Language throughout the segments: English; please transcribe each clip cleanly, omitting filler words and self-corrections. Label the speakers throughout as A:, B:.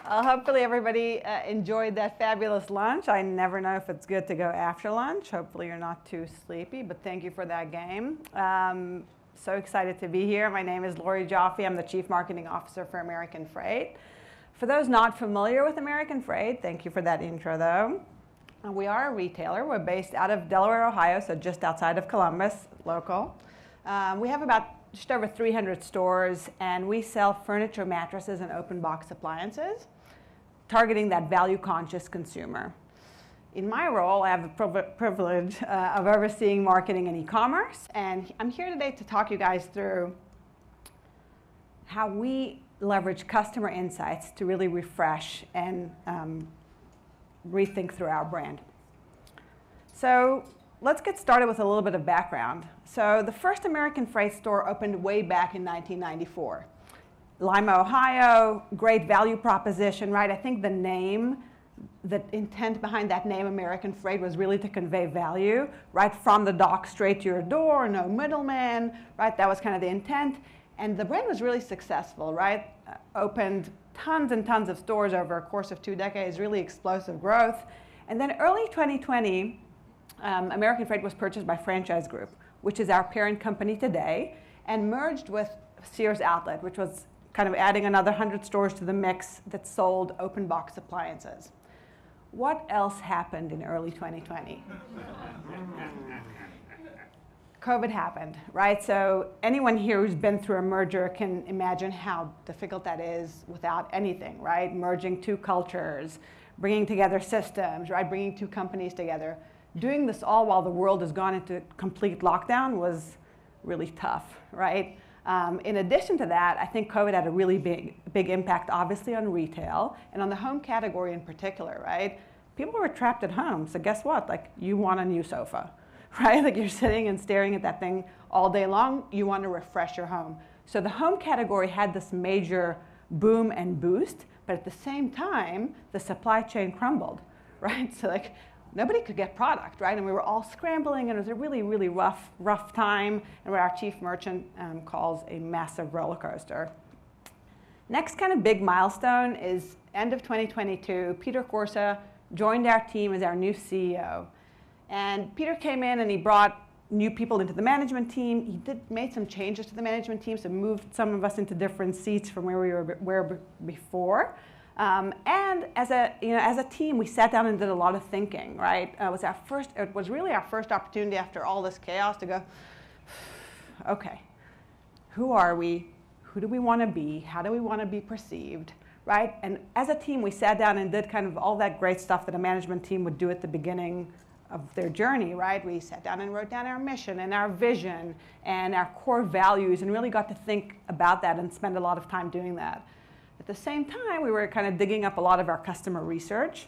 A: Hopefully everybody enjoyed that fabulous lunch. I never know if it's good to go after lunch. Hopefully you're not too sleepy, but thank you for that game. So excited to be here. My name is Lauri Joffe. I'm the Chief Marketing Officer for American Freight. For those not familiar with American Freight, thank you for that intro though. We are a retailer. We're based out of Delaware, Ohio, so just outside of Columbus, local. We have about just over 300 stores, and we sell furniture, mattresses, and open box appliances, targeting that value-conscious consumer. In my role, I have the privilege of overseeing marketing and e-commerce, and I'm here today to talk you guys through how we leverage customer insights to really refresh and rethink through our brand. So let's get started with a little bit of background. So the first American Freight store opened way back in 1994. Lima, Ohio, great value proposition, right? I think the name, the intent behind that name, American Freight, was really to convey value, right? From the dock straight to your door, no middleman, right? That was kind of the intent. And the brand was really successful, right? Opened tons and tons of stores over a course of 2 decades, really explosive growth. And then early 2020, American Freight was purchased by Franchise Group, which is our parent company today, and merged with Sears Outlet, which was kind of adding another 100 stores to the mix that sold open box appliances. What else happened in early 2020? COVID happened, right? So anyone here who's been through a merger can imagine how difficult that is without anything, right? Merging 2 cultures, bringing together systems, right? Bringing 2 companies together. Doing this all while the world has gone into complete lockdown was really tough, right? In addition to that, I think COVID had a really big impact, obviously, on retail and on the home category in particular, right? People were trapped at home, so guess what? Like, you want a new sofa, right? Like, you're sitting and staring at that thing all day long. You want to refresh your home. So the home category had this major boom and boost, but at the same time, the supply chain crumbled, right? So like, nobody could get product, right? And we were all scrambling, and it was a really, really rough time, and what our chief merchant calls a massive roller coaster. Next kind of big milestone is end of 2022. Peter Corsa joined our team as our new CEO. And Peter came in and he brought new people into the management team. He made some changes to the management team, so moved some of us into different seats from where we were before. And as a team, we sat down and did a lot of thinking, right? It was really our first opportunity after all this chaos to go, okay, who are we? Who do we want to be? How do we want to be perceived, right? And as a team, we sat down and did kind of all that great stuff that a management team would do at the beginning of their journey, right? We sat down and wrote down our mission and our vision and our core values and really got to think about that and spend a lot of time doing that. At the same time, we were kind of digging up a lot of our customer research,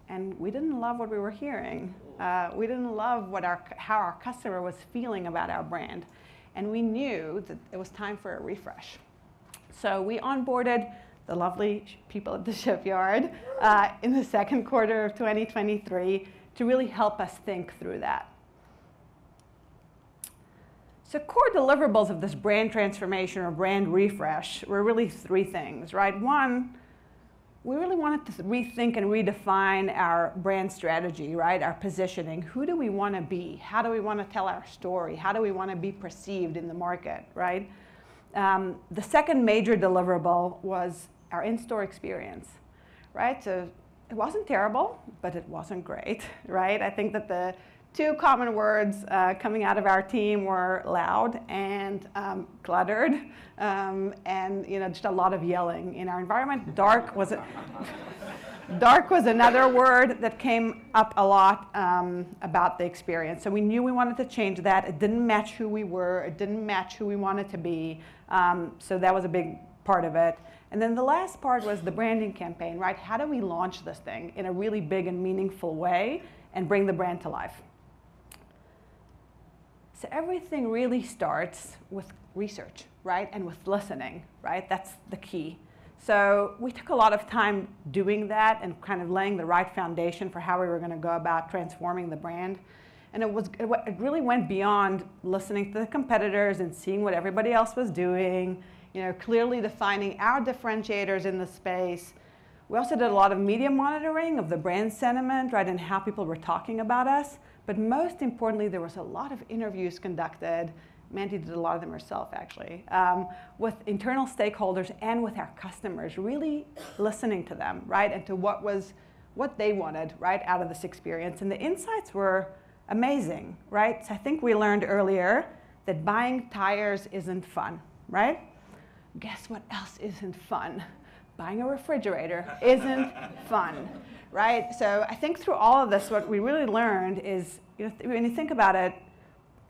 A: and we didn't love what we were hearing. We didn't love how our customer was feeling about our brand, and we knew that it was time for a refresh. So we onboarded the lovely people at the Shipyard in the second quarter of 2023 to really help us think through that. So core deliverables of this brand transformation or brand refresh were really 3 things, right? One, we really wanted to rethink and redefine our brand strategy, right? Our positioning. Who do we want to be? How do we want to tell our story? How do we want to be perceived in the market, right? The second major deliverable was our in-store experience, right? So it wasn't terrible, but it wasn't great, right? I think that the 2 common words coming out of our team were loud and cluttered, and just a lot of yelling in our environment. Dark was another word that came up a lot about the experience. So we knew we wanted to change that. It didn't match who we were. It didn't match who we wanted to be. So that was a big part of it. And then the last part was the branding campaign, right? How do we launch this thing in a really big and meaningful way and bring the brand to life? So everything really starts with research, right? And with listening, right? That's the key. So we took a lot of time doing that and kind of laying the right foundation for how we were going to go about transforming the brand. And it really went beyond listening to the competitors and seeing what everybody else was doing, clearly defining our differentiators in the space. We also did a lot of media monitoring of the brand sentiment, right, and how people were talking about us. But most importantly, there was a lot of interviews conducted. Mandy did a lot of them herself, actually, with internal stakeholders and with our customers, really listening to them, right, and to what they wanted, right, out of this experience. And the insights were amazing, right? So I think we learned earlier that buying tires isn't fun, right? Guess what else isn't fun? Buying a refrigerator isn't fun, right? So I think through all of this, what we really learned is, when you think about it,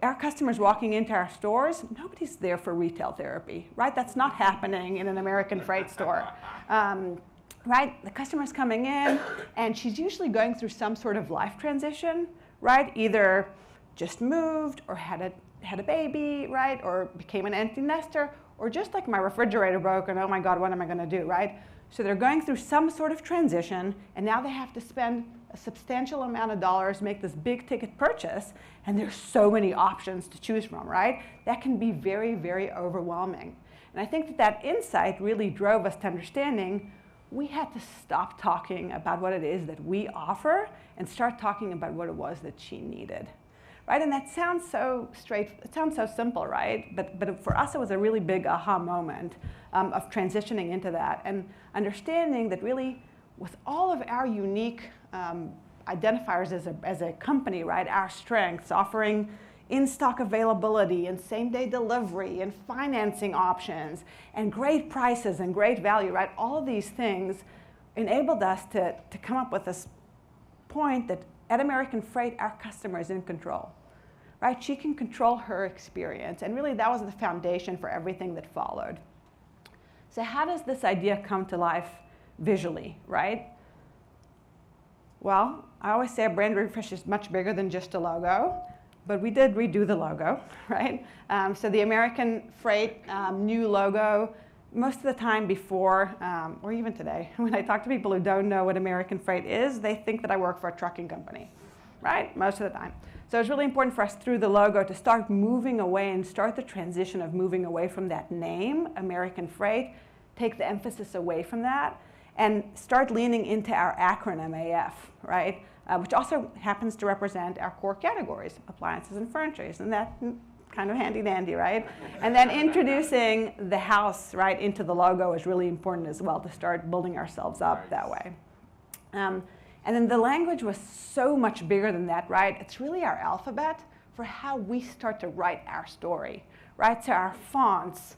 A: our customers walking into our stores, nobody's there for retail therapy, right? That's not happening in an American Freight store, right? The customer's coming in, and she's usually going through some sort of life transition, right? Either just moved, or had a baby, right? Or became an empty nester, or just like my refrigerator broke, and oh my God, what am I going to do, right? So they're going through some sort of transition, and now they have to spend a substantial amount of dollars, make this big ticket purchase, and there's so many options to choose from, right? That can be very, very overwhelming. And I think that insight really drove us to understanding we had to stop talking about what it is that we offer and start talking about what it was that she needed. Right, and that sounds so it sounds so simple, right? But for us, it was a really big aha moment of transitioning into that and understanding that really, with all of our unique identifiers as a company, right? Our strengths, offering in-stock availability and same-day delivery and financing options and great prices and great value, right? All of these things enabled us to come up with this point that at American Freight, our customer is in control, right? She can control her experience, and really that was the foundation for everything that followed. So how does this idea come to life visually, right? Well, I always say a brand refresh is much bigger than just a logo, but we did redo the logo, right? So the American Freight new logo, most of the time before, or even today, when I talk to people who don't know what American Freight is, they think that I work for a trucking company, right? Most of the time. So it's really important for us through the logo to start moving away and start the transition of moving away from that name, American Freight, take the emphasis away from that, and start leaning into our acronym AF, right? Which also happens to represent our core categories, appliances and furniture, and that kind of handy dandy, right? And then introducing the house, right, into the logo is really important as well to start building ourselves up that way. And then the language was so much bigger than that, right? It's really our alphabet for how we start to write our story, right? So our fonts,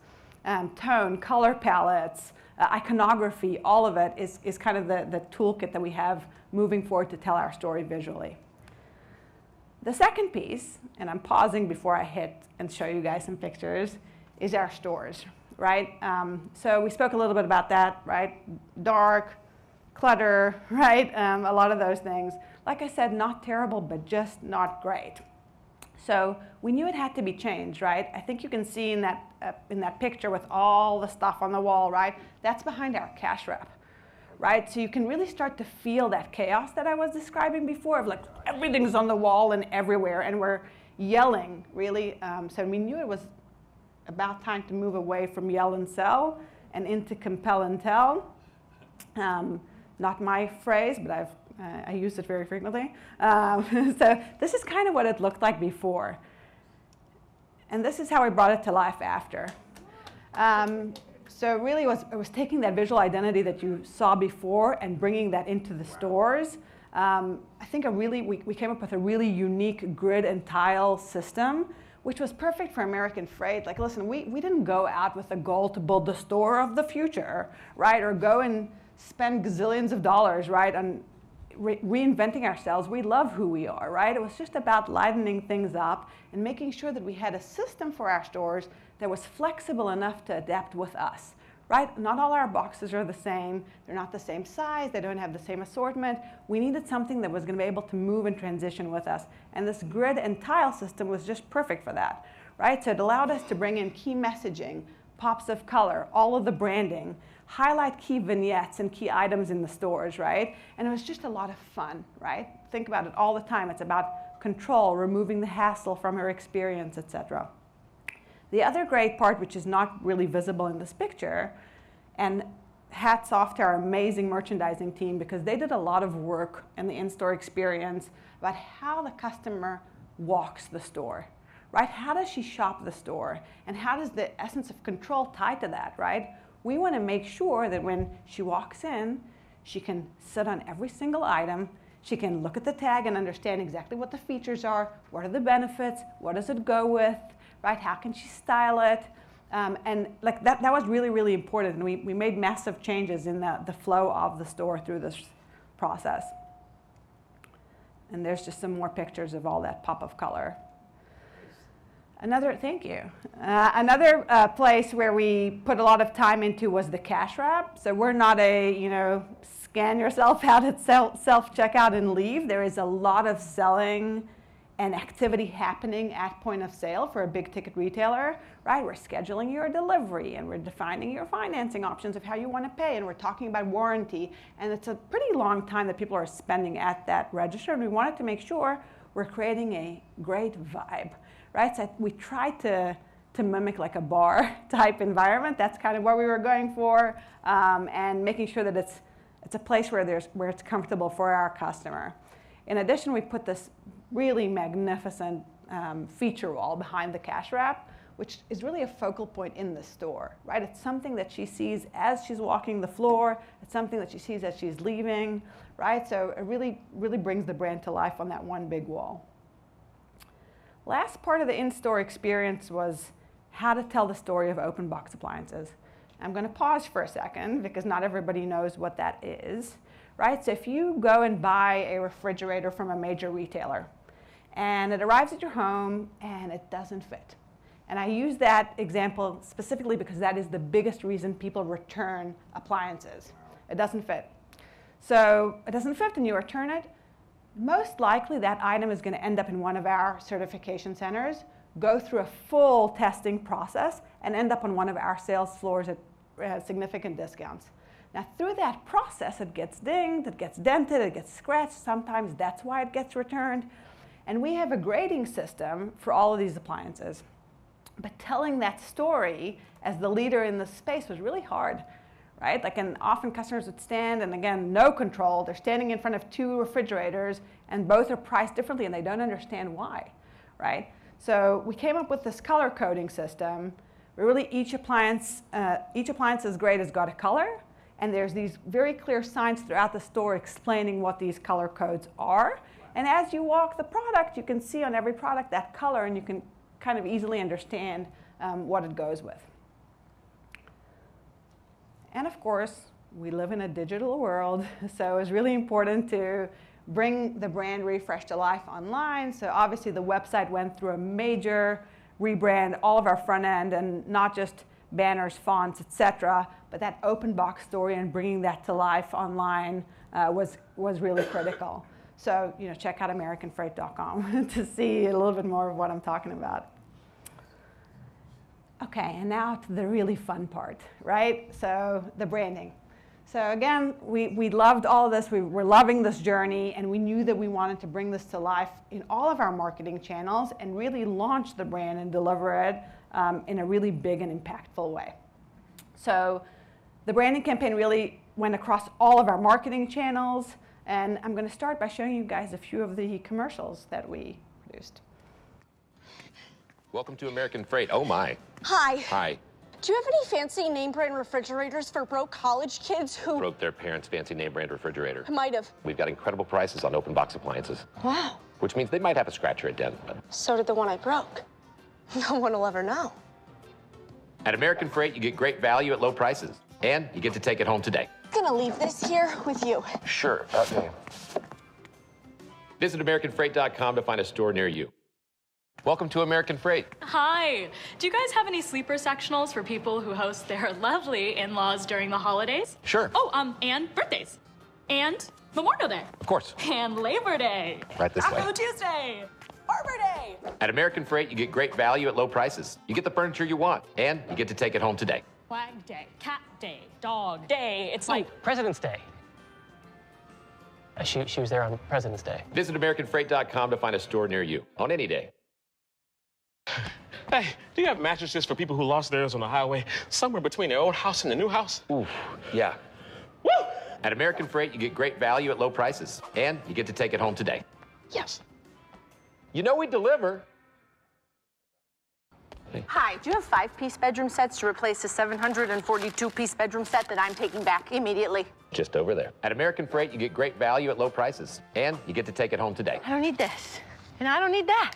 A: tone, color palettes, iconography, all of it is kind of the toolkit that we have moving forward to tell our story visually. The second piece, and I'm pausing before I hit and show you guys some pictures, is our stores, right? So we spoke a little bit about that, right? Dark, clutter, right? A lot of those things. Like I said, not terrible, but just not great. So we knew it had to be changed, right? I think you can see in that picture with all the stuff on the wall, right? That's behind our cash wrap. Right? So you can really start to feel that chaos that I was describing before of like everything's on the wall and everywhere, and we're yelling, really. So we knew it was about time to move away from yell and sell and into compel and tell. Not my phrase, but I use it very frequently. So this is kind of what it looked like before. And this is how we brought it to life after. So really it was taking that visual identity that you saw before and bringing that into the stores. I think we came up with a really unique grid and tile system, which was perfect for American Freight. Like, listen, we didn't go out with a goal to build the store of the future, right? Or go and spend gazillions of dollars, right, on reinventing ourselves. We love who we are, right? It was just about lightening things up and making sure that we had a system for our stores that was flexible enough to adapt with us, right? Not all our boxes are the same. They're not the same size. They don't have the same assortment. We needed something that was going to be able to move and transition with us. And this grid and tile system was just perfect for that, right? So it allowed us to bring in key messaging, pops of color, all of the branding, highlight key vignettes and key items in the stores, right? And it was just a lot of fun, right? Think about it all the time. It's about control, removing the hassle from her experience, etc. The other great part, which is not really visible in this picture, and hats off to our amazing merchandising team, because they did a lot of work in the in-store experience about how the customer walks the store, right? How does she shop the store? And how does the essence of control tie to that, right? We want to make sure that when she walks in, she can sit on every single item. She can look at the tag and understand exactly what the features are, what are the benefits, what does it go with, right? How can she style it? And like that was really, really important. And we made massive changes in the flow of the store through this process. And there's just some more pictures of all that pop of color. Thank you. Another place where we put a lot of time into was the cash wrap. So we're not a, scan yourself out at self-checkout and leave. There is a lot of selling and activity happening at point of sale for a big ticket retailer, right? We're scheduling your delivery and we're defining your financing options of how you want to pay, and we're talking about warranty. And it's a pretty long time that people are spending at that register, and we wanted to make sure we're creating a great vibe, right? So we tried to mimic like a bar type environment. That's kind of what we were going for, and making sure that it's a place where it's comfortable for our customer. In addition, we put this really magnificent feature wall behind the cash wrap, which is really a focal point in the store, right? It's something that she sees as she's walking the floor. It's something that she sees as she's leaving, right? So it really, really brings the brand to life on that one big wall. Last part of the in-store experience was how to tell the story of open box appliances. I'm going to pause for a second because not everybody knows what that is, right? So if you go and buy a refrigerator from a major retailer and it arrives at your home and it doesn't fit. And I use that example specifically because that is the biggest reason people return appliances. It doesn't fit. So it doesn't fit and you return it. Most likely that item is going to end up in one of our certification centers, go through a full testing process, and end up on one of our sales floors at significant discounts. Now through that process, it gets dinged, it gets dented, it gets scratched. Sometimes that's why it gets returned. And we have a grading system for all of these appliances. But telling that story as the leader in the space was really hard, right? Like, and often customers would stand, and again, no control. They're standing in front of two refrigerators, and both are priced differently, and they don't understand why, right? So we came up with this color coding system where really each appliance's grade has got a color, and there's these very clear signs throughout the store explaining what these color codes are. And as you walk the product, you can see on every product that color, and you can kind of easily understand what it goes with. And of course, we live in a digital world, so it's really important to bring the brand refresh to life online. So obviously the website went through a major rebrand, all of our front end, and not just banners, fonts, etc., but that open box story and bringing that to life online was really critical. So check out AmericanFreight.com to see a little bit more of what I'm talking about. Okay, and now to the really fun part, right? So the branding. So again, we loved all of this. We were loving this journey, and we knew that we wanted to bring this to life in all of our marketing channels and really launch the brand and deliver it in a really big and impactful way. So the branding campaign really went across all of our marketing channels, and I'm going to start by showing you guys a few of the commercials that we produced.
B: Welcome to American Freight. Oh my.
C: Hi.
B: Hi.
C: Do you have any fancy name brand refrigerators for broke college kids who
B: Broke their parents' fancy name brand refrigerator.
C: might have?
B: We've got incredible prices on open box appliances.
C: Wow.
B: Which means they might have a scratch or a dent, but
C: So did the one I broke. No one will ever know.
B: at American Freight, you get great value at low prices. And you get to take it home today.
C: I'm gonna leave this here with you.
B: Sure. Okay. Visit AmericanFreight.com to find a store near you. Welcome to American Freight.
D: Hi. Do you guys have any sleeper sectionals for people who host their lovely in-laws during the holidays?
B: Sure.
D: Oh, and birthdays. And Memorial Day.
B: Of course.
D: And Labor Day.
B: Right this way.
D: Taco Tuesday. Arbor Day.
B: At American Freight, you get great value at low prices. You get the furniture you want, and you get to take it home today.
D: Flag Day. Cat Day. Dog Day. It's like...
E: President's Day. She was there on President's Day.
B: Visit AmericanFreight.com to find a store near you on any day.
E: Hey, do you have mattresses for people who lost theirs on the highway somewhere between their old house and the new house?
B: Ooh, yeah.
E: Woo!
B: At American Freight, you get great value at low prices, and you get to take it home today.
E: Yes.
B: You know we deliver.
C: Hi, do you have 5-piece bedroom sets to replace the 742-piece bedroom set that I'm taking back immediately?
B: Just over there. At American Freight, you get great value at low prices, and you get to take it home today.
C: I don't need this, and I don't need that.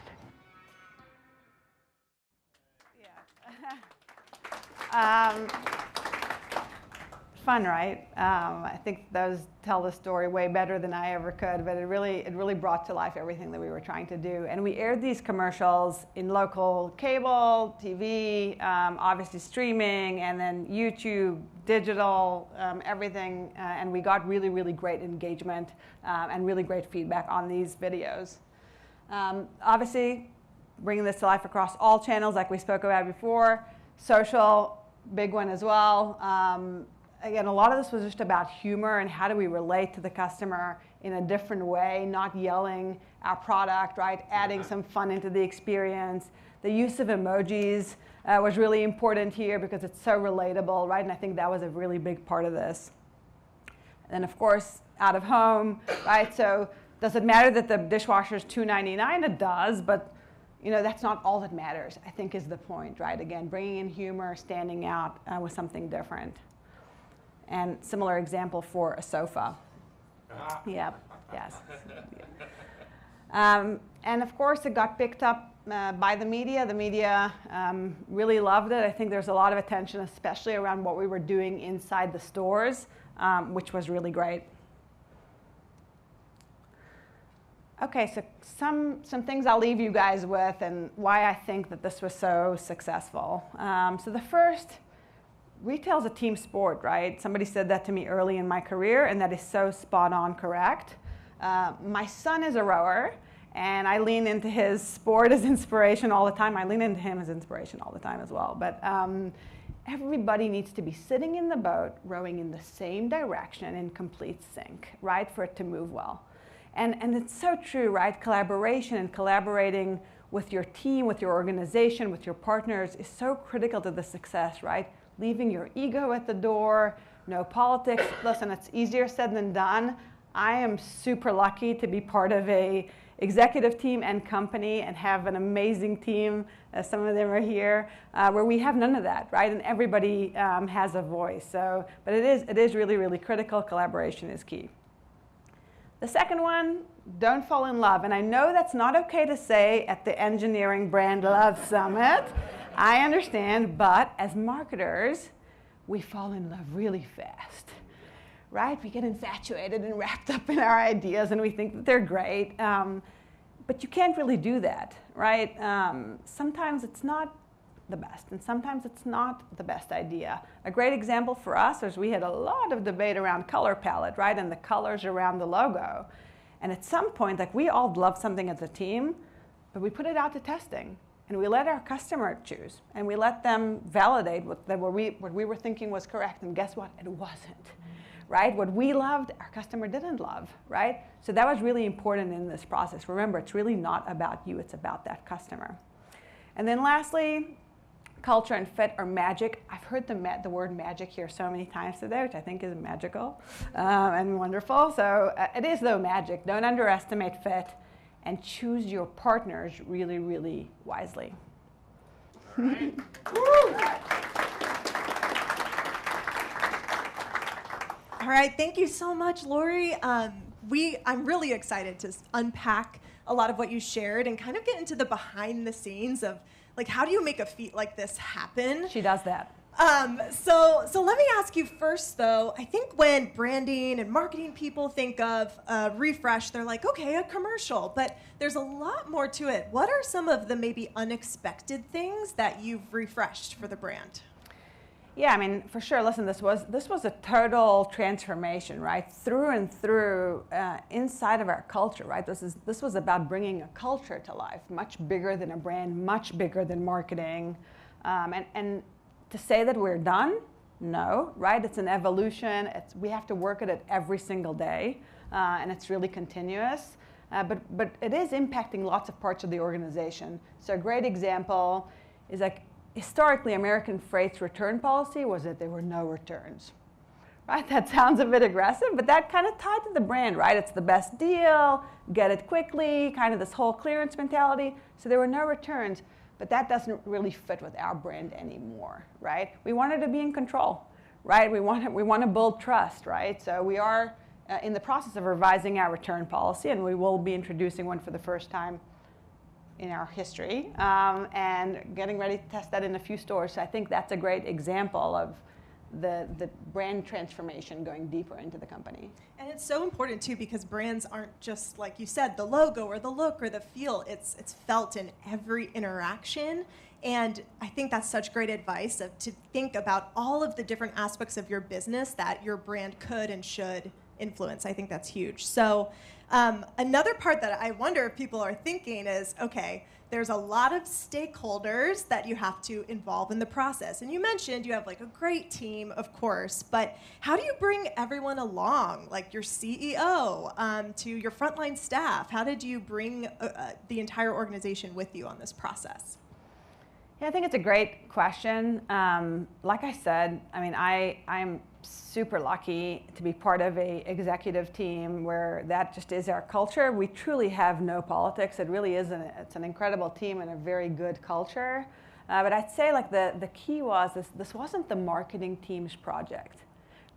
A: Fun, right? I think those tell the story way better than I ever could, but it really brought to life everything that we were trying to do. And we aired these commercials in local cable, TV, obviously streaming, and then YouTube, digital, everything. And we got really great engagement and really great feedback on these videos. Obviously, bringing this to life across all channels like we spoke about before. Social, big one as well. Again, a lot of this was just about humor and how do we relate to the customer in a different way, not yelling our product, right? Adding some fun into the experience. The use of emojis was really important here because it's so relatable, right? And I think that was a really big part of this. And then, of course, out of home, right? So does it matter that the dishwasher is $2.99? It does, but that's not all that matters, I think is the point, right? Again, bringing in humor, standing out with something different. And similar example for a sofa. Yeah, yes. And of course, it got picked up by the media. The media really loved it. I think there's a lot of attention, especially around what we were doing inside the stores, which was really great. Okay, so some things I'll leave you guys with and why I think that this was so successful. So the first, retail's a team sport, right? Somebody said that to me early in my career, and that is so spot on correct. My son is a rower, and I lean into his sport as inspiration all the time. I lean into him as inspiration all the time as well. But everybody needs to be sitting in the boat, rowing in the same direction in complete sync, right, for it to move well. And it's so true, right? Collaboration and collaborating with your team, with your organization, with your partners is so critical to the success, right? Leaving your ego at the door, no politics. Listen, it's easier said than done. I am super lucky to be part of a executive team and company and have an amazing team, as some of them are here, where we have none of that, right? And everybody has a voice. So, but it is really critical. Collaboration is key. The second one, don't fall in love. And I know that's not okay to say at the Engineering Brand Love Summit. I understand, but as marketers, we fall in love really fast, right? We get infatuated and wrapped up in our ideas, and we think that they're great. But you can't really do that, right? Sometimes it's not the best, and sometimes it's not the best idea. A great example for us is we had a lot of debate around color palette, right? And the colors around the logo. And at some point, like, we all love something as a team, but we put it out to testing. And we let our customer choose, and we let them validate what we were thinking was correct. And guess what? It wasn't, right? What we loved, our customer didn't love, right? So that was really important in this process. Remember, it's really not about you, it's about that customer. And then lastly, culture and fit are magic. I've heard the word magic here so many times today, which I think is magical and wonderful. So it is, though, magic. Don't underestimate fit. And choose your partners really wisely.
F: All right. All right, thank you so much, Lauri. I'm really excited to unpack a lot of what you shared and kind of get into the behind the scenes of, like, how do you make a feat like this happen?
A: She does that.
F: So let me ask you first, though. I think when branding and marketing people think of refresh, they're like, okay, a commercial, but there's a lot more to it. What are some of the maybe unexpected things that you've refreshed for the brand?
A: Yeah, I mean, for sure. Listen, this was a total transformation, right? Through and through, inside of our culture, right? This was about bringing a culture to life, much bigger than a brand, much bigger than marketing, and to say that we're done, no, right? It's an evolution. We have to work at it every single day, and it's really continuous. But it is impacting lots of parts of the organization. So a great example is like historically American Freight's return policy was that there were no returns. Right? That sounds a bit aggressive, but that kind of tied to the brand, right? It's the best deal, get it quickly, kind of this whole clearance mentality. So there were no returns, but that doesn't really fit with our brand anymore, right? We wanted to be in control, right? We want to build trust, right? So we are in the process of revising our return policy, and we will be introducing one for the first time in our history, and getting ready to test that in a few stores. So I think that's a great example of the brand transformation going deeper into the company.
F: And it's so important too, because brands aren't just, like you said, the logo or the look or the feel. It's felt in every interaction. And I think that's such great advice to think about all of the different aspects of your business that your brand could and should influence. I think that's huge. So another part that I wonder if people are thinking is, okay, there's a lot of stakeholders that you have to involve in the process. And you mentioned you have like a great team, of course, but how do you bring everyone along, like your CEO, to your frontline staff? How did you bring the entire organization with you on this process?
A: Yeah, I think it's a great question. Like I said, I mean, I'm super lucky to be part of a executive team where that just is our culture. We truly have no politics. It really is it's an incredible team and a very good culture. But I'd say like the key was this wasn't the marketing team's project,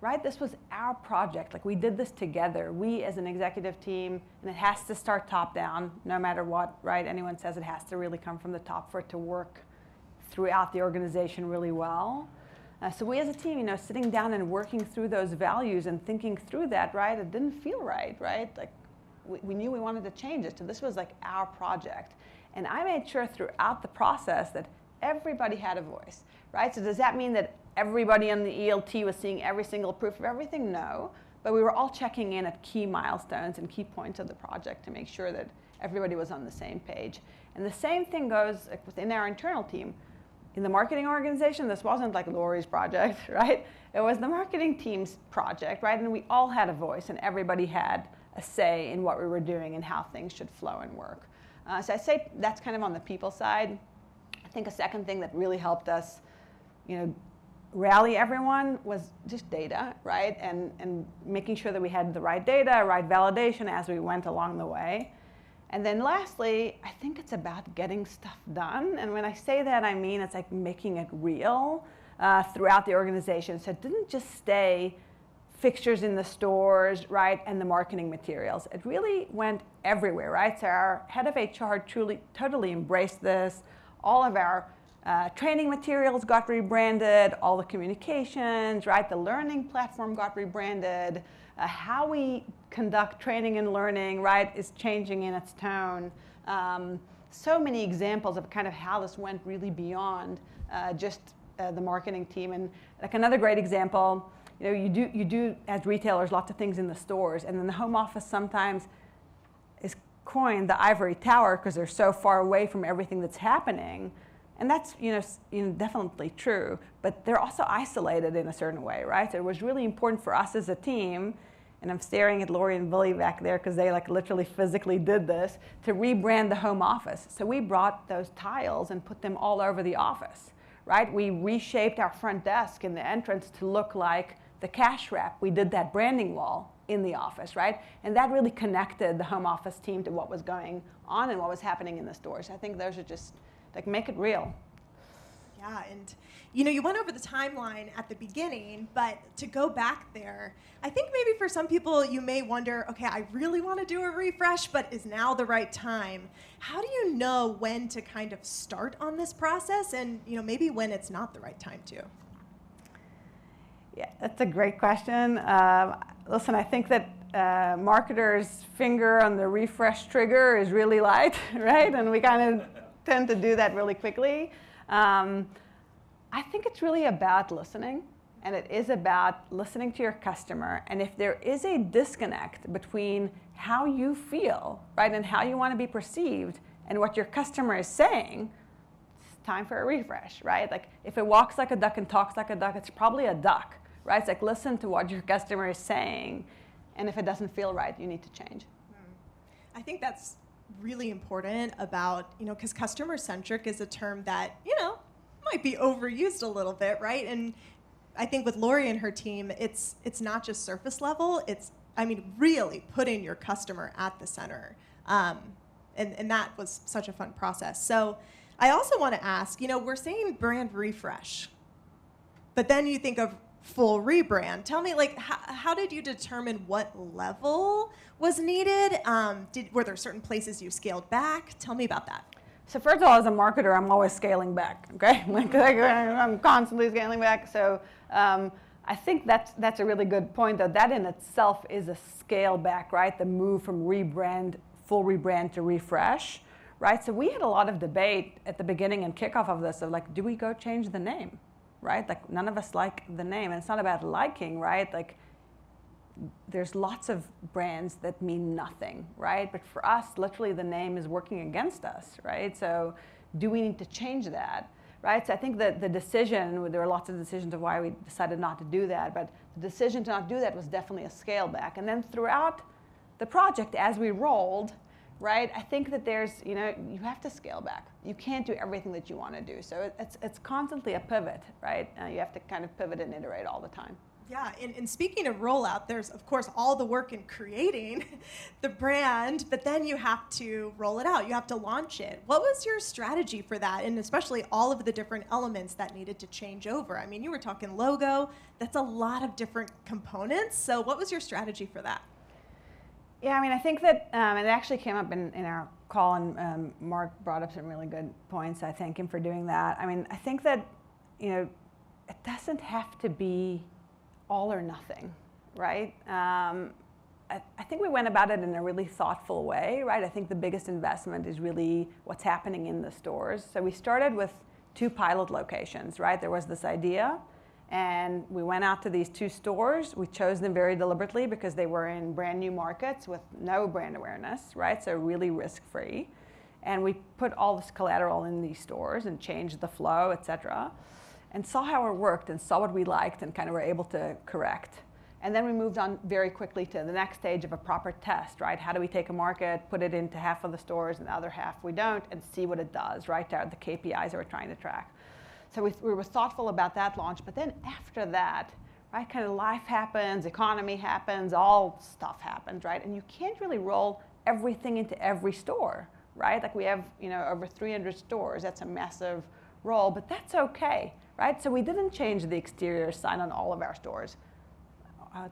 A: right? This was our project. Like we did this together. We as an executive team, and it has to start top down no matter what, right? Anyone says it has to really come from the top for it to work throughout the organization really well. So we as a team, sitting down and working through those values and thinking through that, right? It didn't feel right? Like we knew we wanted to change it. So this was like our project. And I made sure throughout the process that everybody had a voice, right? So does that mean that everybody on the ELT was seeing every single proof of everything? No. But we were all checking in at key milestones and key points of the project to make sure that everybody was on the same page. And the same thing goes within our internal team. In the marketing organization, this wasn't like Lauri's project, right? It was the marketing team's project, right? And we all had a voice and everybody had a say in what we were doing and how things should flow and work. So I'd say that's kind of on the people side. I think a second thing that really helped us, rally everyone was just data, right? And making sure that we had the right data, right validation as we went along the way. And then lastly, I think it's about getting stuff done. And when I say that, I mean it's like making it real throughout the organization. So it didn't just stay fixtures in the stores, right, and the marketing materials. It really went everywhere, right? So our head of HR totally embraced this. All of our training materials got rebranded, all the communications, right? The learning platform got rebranded. How we conduct training and learning, right, is changing in its tone. So many examples of kind of how this went really beyond just the marketing team. And like another great example, you do as retailers lots of things in the stores, and then the home office sometimes is coined the ivory tower because they're so far away from everything that's happening. And that's definitely true, but they're also isolated in a certain way, right? So it was really important for us as a team, and I'm staring at Lauri and Billy back there because they like literally physically did this, to rebrand the home office. So we brought those tiles and put them all over the office, right? We reshaped our front desk in the entrance to look like the cash wrap. We did that branding wall in the office, right? And that really connected the home office team to what was going on and what was happening in the stores. I think those are just like make it real.
F: Yeah, and you went over the timeline at the beginning, but to go back there, I think maybe for some people you may wonder, okay, I really want to do a refresh, but is now the right time? How do you know when to kind of start on this process and maybe when it's not the right time to?
A: Yeah, that's a great question. Listen, I think that marketers' finger on the refresh trigger is really light, right? And we kind of tend to do that really quickly. I think it's really about listening, and it is about listening to your customer. And if there is a disconnect between how you feel, right, and how you want to be perceived and what your customer is saying, it's time for a refresh, right? Like if it walks like a duck and talks like a duck, it's probably a duck, right? It's like listen to what your customer is saying, and if it doesn't feel right, you need to change.
F: I think that's really important about, because customer-centric is a term that, might be overused a little bit, right? And I think with Lauri and her team, it's not just surface level. It's, I mean, really putting your customer at the center. And that was such a fun process. So I also want to ask, you know, we're saying brand refresh, but then you think of full rebrand. Tell me, like, how did you determine what level was needed? Were there certain places you scaled back? Tell me about that.
A: So first of all, as a marketer, I'm always scaling back, okay? I'm constantly scaling back. So I think that's a really good point, though. That in itself is a scale back, right? The move from full rebrand to refresh, right? So we had a lot of debate at the beginning and kickoff of this of like, do we go change the name, right? Like none of us like the name, and it's not about liking, right? Like there's lots of brands that mean nothing, right? But for us, literally the name is working against us, right? So do we need to change that, right? So I think that the decision, there were lots of decisions of why we decided not to do that, but the decision to not do that was definitely a scale back. And then throughout the project, as we rolled, right, I think that there's, you know, you have to scale back. You can't do everything that you want to do. So it's constantly a pivot, right? You have to kind of pivot and iterate all the time.
F: Yeah, and speaking of rollout, there's, of course, all the work in creating the brand, but then you have to roll it out. You have to launch it. What was your strategy for that, and especially all of the different elements that needed to change over? I mean, you were talking logo. That's a lot of different components. So what was your strategy for that?
A: Yeah, I mean, I think that it actually came up in our call, and Mark brought up some really good points. I thank him for doing that. I mean, I think that, you know, it doesn't have to be all or nothing, right? I think we went about it in a really thoughtful way, right? I think the biggest investment is really what's happening in the stores. So we started with 2 pilot locations, right? There was this idea, and we went out to these 2 stores. We chose them very deliberately because they were in brand new markets with no brand awareness, right? So really risk-free. And we put all this collateral in these stores and changed the flow, et cetera, and saw how it worked and saw what we liked and kind of were able to correct. And then we moved on very quickly to the next stage of a proper test, right? How do we take a market, put it into half of the stores and the other half we don't, and see what it does, right? The KPIs that we're trying to track. So we were thoughtful about that launch, but then after that, right, kind of life happens, economy happens, all stuff happens, right? And you can't really roll everything into every store, right? Like we have, you know, over 300 stores. That's a massive roll, but that's okay, right? So we didn't change the exterior sign on all of our stores.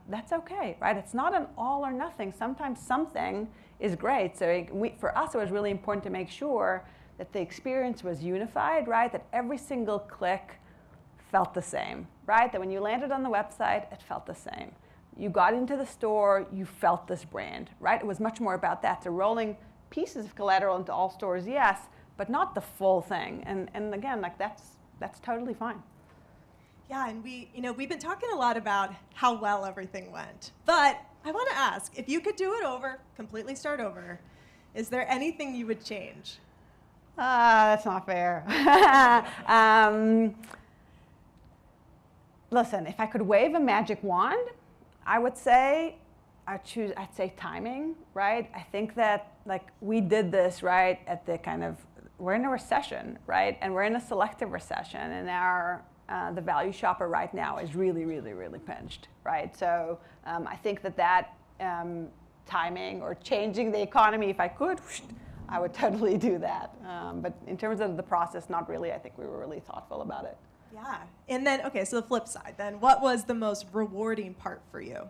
A: That's okay, right? It's not an all or nothing. Sometimes something is great. So for us, it was really important to make sure that the experience was unified, right? That every single click felt the same, right? That when you landed on the website, it felt the same. You got into the store, you felt this brand, right? It was much more about that. So rolling pieces of collateral into all stores, yes, but not the full thing. And again, like that's totally fine.
F: Yeah, and we've been talking a lot about how well everything went. But I want to ask, if you could do it over, completely start over, is there anything you would change?
A: That's not fair. Listen, if I could wave a magic wand, I would say I'd say timing, right? I think that like we did this, right, at the kind of, we're in a recession, right? And we're in a selective recession, and the value shopper right now is really, really, really pinched, right? So I think that timing or changing the economy, if I could, I would totally do that. But in terms of the process, not really. I think we were really thoughtful about it.
F: Yeah. And then, okay, so the flip side then, what was the most rewarding part for you?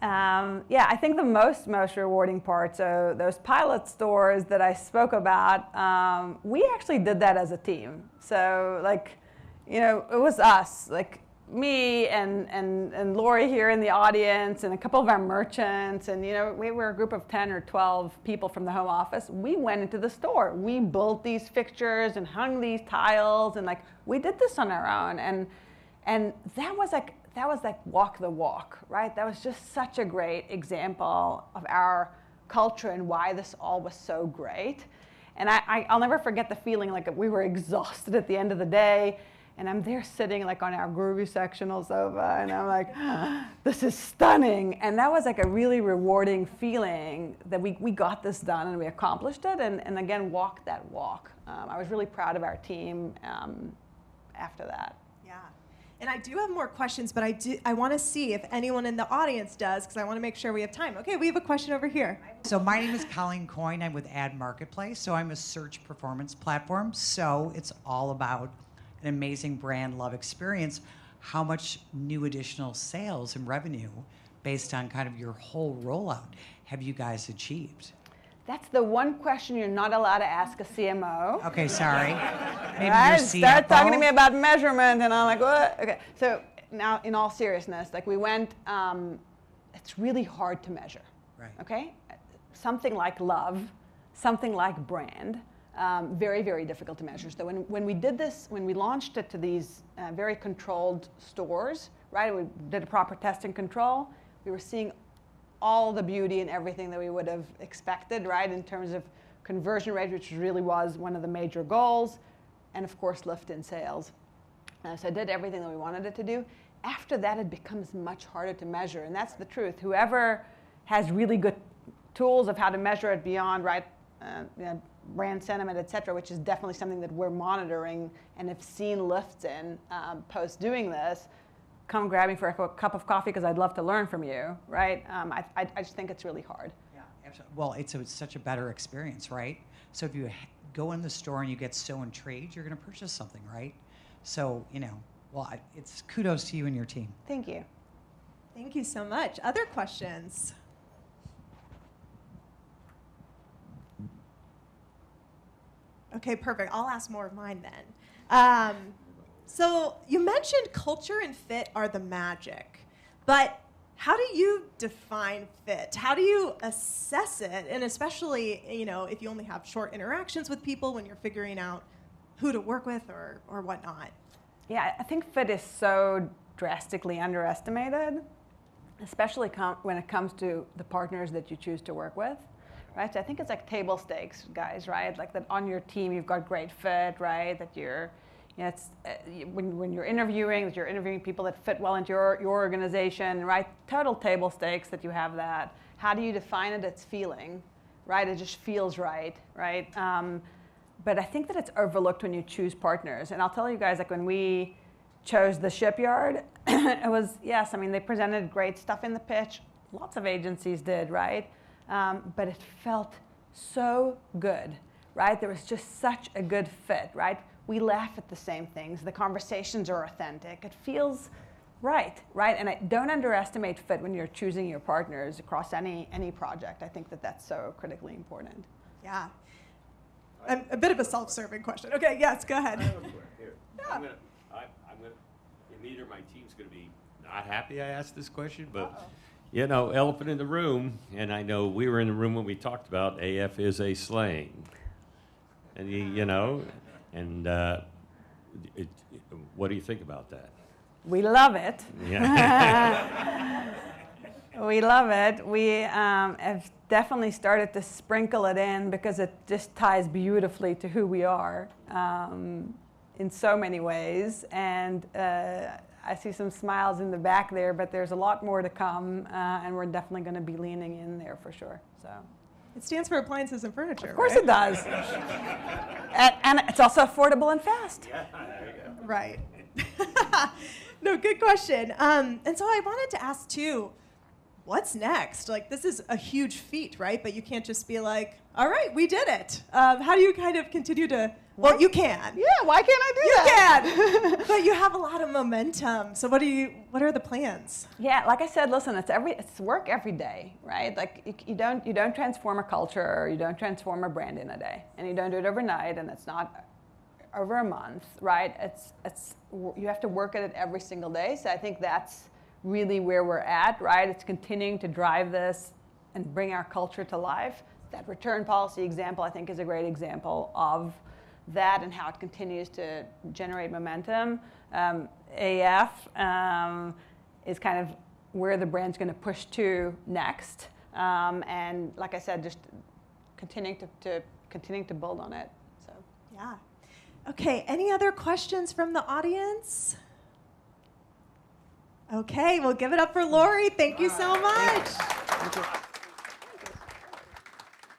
A: Yeah, I think the most rewarding part, so those pilot stores that I spoke about, we actually did that as a team. So like, you know, it was us, like me and Lauri here in the audience and a couple of our merchants, and you know, we were a group of 10 or 12 people from the home office. We went into the store. We built these fixtures and hung these tiles, and like we did this on our own, and that was like walk the walk, right? That was just such a great example of our culture and why this all was so great. And I'll never forget the feeling like we were exhausted at the end of the day, And I'm there sitting like on our groovy sectional sofa, and I'm like, this is stunning. And that was like a really rewarding feeling that we got this done and we accomplished it, and again, walked that walk. I was really proud of our team after that.
F: Yeah. And I do have more questions, but I want to see if anyone in the audience does, because I want to make sure we have time. Okay, we have a question over here.
G: So my name is Colleen Coyne. I'm with Ad Marketplace. So I'm a search performance platform. So it's all about an amazing brand love experience. How much new additional sales and revenue based on kind of your whole rollout have you guys achieved?
A: That's the one question you're not allowed to ask a CMO.
G: Okay, sorry. Maybe
A: Right?
G: your CFO?
A: Start talking to me about measurement, and I'm like, what? Okay. So now, in all seriousness, like we went, it's really hard to measure.
G: Right.
A: Okay. Something like love, something like brand, very, very difficult to measure. So when we did this, when we launched it to these very controlled stores, right? We did a proper test and control. We were seeing all the beauty and everything that we would have expected, right, in terms of conversion rate, which really was one of the major goals, and of course lift in sales. So it did everything that we wanted it to do. After that, it becomes much harder to measure, and that's the truth. Whoever has really good tools of how to measure it beyond, right, brand sentiment, et cetera, which is definitely something that we're monitoring and have seen lifts in post doing this, come grab me for a cup of coffee because I'd love to learn from you, right? I just think it's really hard.
G: Yeah, absolutely. Well, it's such a better experience, right? So if you go in the store and you get so intrigued, you're going to purchase something, right? So, well, it's kudos to you and your team.
A: Thank you.
F: Thank you so much. Other questions? Okay, perfect. I'll ask more of mine then. So you mentioned culture and fit are the magic, but how do you define fit? How do you assess it? And especially, if you only have short interactions with people when you're figuring out who to work with or whatnot.
A: Yeah, I think fit is so drastically underestimated, especially when it comes to the partners that you choose to work with, right? So I think it's like table stakes, guys, right? Like that on your team you've got great fit, right? That you're it's when you're interviewing, that you're interviewing people that fit well into your organization, right? Total table stakes that you have that. How do you define it? It's feeling, right? It just feels right, right? But I think that it's overlooked when you choose partners. And I'll tell you guys, like when we chose the Shipyard, it was, yes, I mean, they presented great stuff in the pitch. Lots of agencies did, right? But it felt so good, right? There was just such a good fit, right? We laugh at the same things. The conversations are authentic. It feels right, right? And don't underestimate fit when you're choosing your partners across any project. I think that that's so critically important.
F: Yeah. A bit of a self-serving question. Okay, yes, go ahead.
H: I have a question. Here. Yeah. I'm gonna, either my team's gonna be not happy I asked this question, but elephant in the room, and I know we were in the room when we talked about AF is a slang, and and what do you think about that?
A: We love it.
H: Yeah.
A: We love it. We have definitely started to sprinkle it in because it just ties beautifully to who we are in so many ways. And I see some smiles in the back there, but there's a lot more to come, and we're definitely going to be leaning in there for sure. So.
F: It stands for appliances and furniture.
A: Of course
F: right?
A: it does. and it's also affordable and fast.
H: Yeah, there you go.
F: Right. No, good question. And so I wanted to ask too, what's next? Like, this is a huge feat, right? But you can't just be like, all right, we did it. How do you kind of continue to, well, you can.
A: Yeah, why can't I do that?
F: You can. But you have a lot of momentum. So what are the plans?
A: Yeah, like I said, listen, it's work every day, right? Like you don't transform a culture, you don't transform a brand in a day, and you don't do it overnight, and it's not over a month, right? You have to work at it every single day. So I think that's really where we're at, right? It's continuing to drive this and bring our culture to life. That return policy example, I think, is a great example of that and how it continues to generate momentum. AF is kind of where the brand's going to push to next, and like I said, just continuing to build on it. So
F: yeah. Okay, any other questions from the audience? Okay, we'll give it up for Lauri. Thank you so much.
A: Thank you.